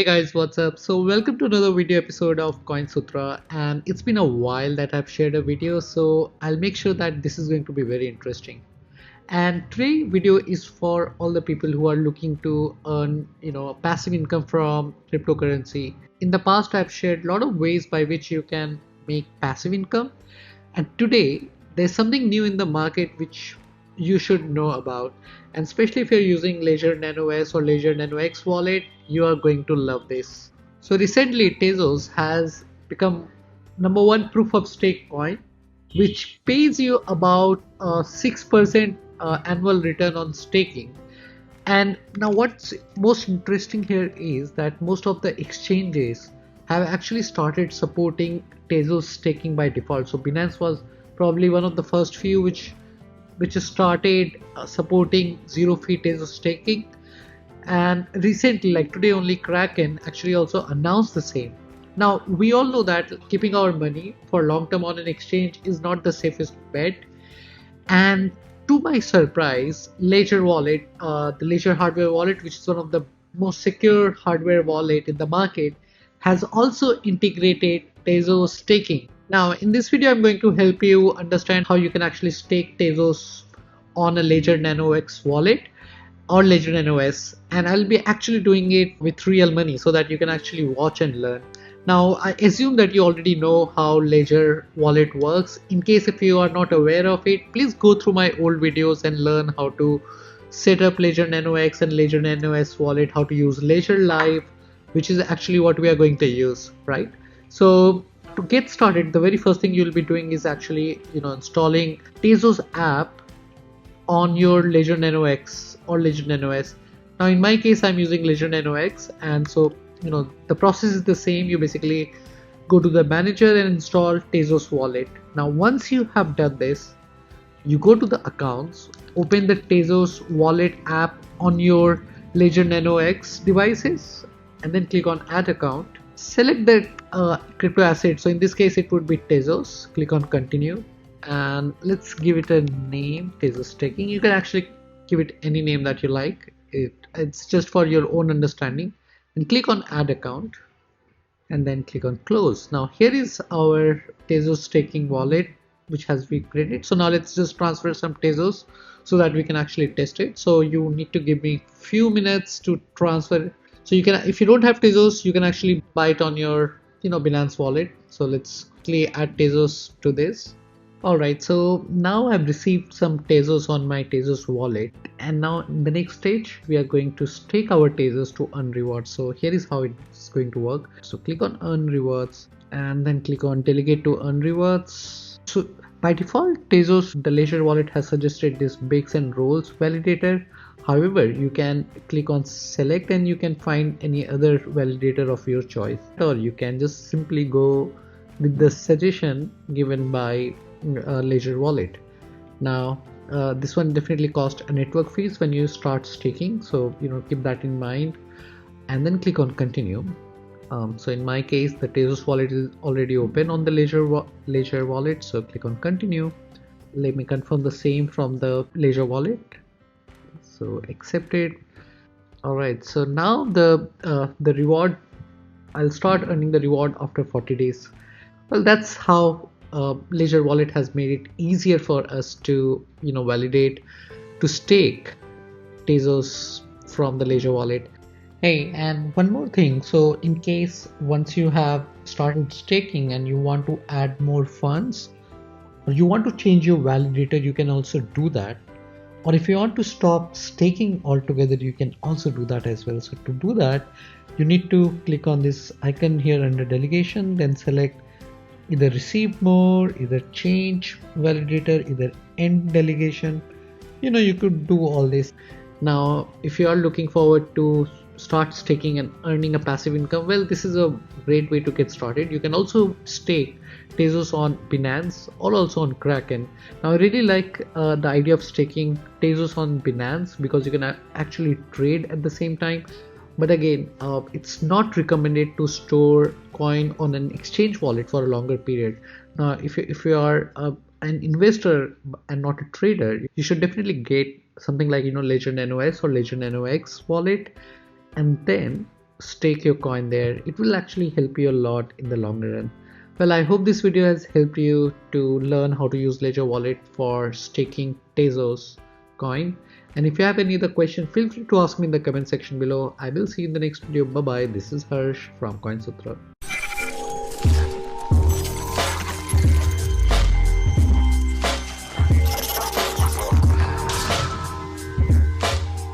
Hey guys, what's up? So welcome to another video episode of Coin Sutra, and it's been a while that I've shared a video, so I'll make sure that this is going to be very interesting. And today video is for all the people who are looking to earn, passive income from cryptocurrency. In the past, I've shared a lot of ways by which you can make passive income, and today there's something new in the market which you should know about, and especially if you're using Ledger Nano S or Ledger Nano X wallet, you are going to love this. So recently Tezos has become number one proof of stake coin, which pays you about 6% annual return on staking. And now what's most interesting here is that most of the exchanges have actually started supporting Tezos staking by default. So Binance was probably one of the first few which started supporting zero fee Tezos staking, and recently, like today only, Kraken actually also announced the same. Now we all know that keeping our money for long term on an exchange is not the safest bet, and to my surprise, Ledger wallet, the Ledger hardware wallet, which is one of the most secure hardware wallet in the market, has also integrated Tezos staking. Now in this video I'm going to help you understand how you can actually stake Tezos on a Ledger Nano X wallet or Ledger Nano S, and I'll be actually doing it with real money so that you can actually watch and learn. Now I assume that you already know how Ledger wallet works. In case if you are not aware of it, please go through my old videos and learn how to set up Ledger Nano X and Ledger Nano S wallet, how to use Ledger Live, which is actually what we are going to use, right? So to get started, the very first thing you'll be doing is actually installing Tezos app on your Ledger Nano X or Ledger Nano S. Now in my case I'm using Ledger Nano X, and so the process is the same. You basically go to the manager and install Tezos wallet. Now once you have done this, you go to the accounts, open the Tezos wallet app on your Ledger Nano X devices, and then click on add account. Select the crypto asset, so in this case it would be Tezos. Click on continue, and let's give it a name, Tezos staking. You can actually give it any name that you like. It's just for your own understanding. And click on add account, and then click on close. Now here is our Tezos staking wallet which has been created. So now let's just transfer some Tezos so that we can actually test it. So you need to give me few minutes to transfer. So you can, if you don't have Tezos, you can actually buy it on your Binance wallet. So let's quickly add Tezos to this. Alright, so now I've received some Tezos on my Tezos wallet, and now in the next stage we are going to stake our Tezos to earn rewards. So here is how it's going to work. So click on earn rewards and then click on delegate to earn rewards. So by default, Tezos, the Ledger wallet, has suggested this bakes and rolls validator. However, you can click on select and you can find any other validator of your choice, or you can just simply go with the suggestion given by Ledger wallet. Now this one definitely costs a network fees when you start staking, so keep that in mind, and then click on continue. So in my case the Tezos wallet is already open on the Ledger wallet, so click on continue. Let me confirm the same from the Ledger wallet, so accept it. Alright, so now the reward, I'll start earning the reward after 40 days. Well, that's how Ledger wallet has made it easier for us to validate, to stake Tezos from the Ledger wallet. Hey, and one more thing. So in case once you have started staking and you want to add more funds, or you want to change your validator, you can also do that. Or if you want to stop staking altogether, you can also do that as well. So to do that, you need to click on this icon here under delegation, then select either receive more, either change validator, either end delegation. You could do all this. Now if you are looking forward to start staking and earning a passive income, well, this is a great way to get started. You can also stake Tezos on Binance or also on Kraken. Now I really like the idea of staking Tezos on Binance because you can actually trade at the same time. But again, it's not recommended to store coin on an exchange wallet for a longer period. Now if you are an investor and not a trader, you should definitely get something like Ledger Nano S or Ledger Nano X wallet, and then stake your coin there. It will actually help you a lot in the long run. Well, I hope this video has helped you to learn how to use Ledger Wallet for staking Tezos coin. And if you have any other question, feel free to ask me in the comment section below. I will see you in the next video. Bye bye. This is Harsh from CoinSutra.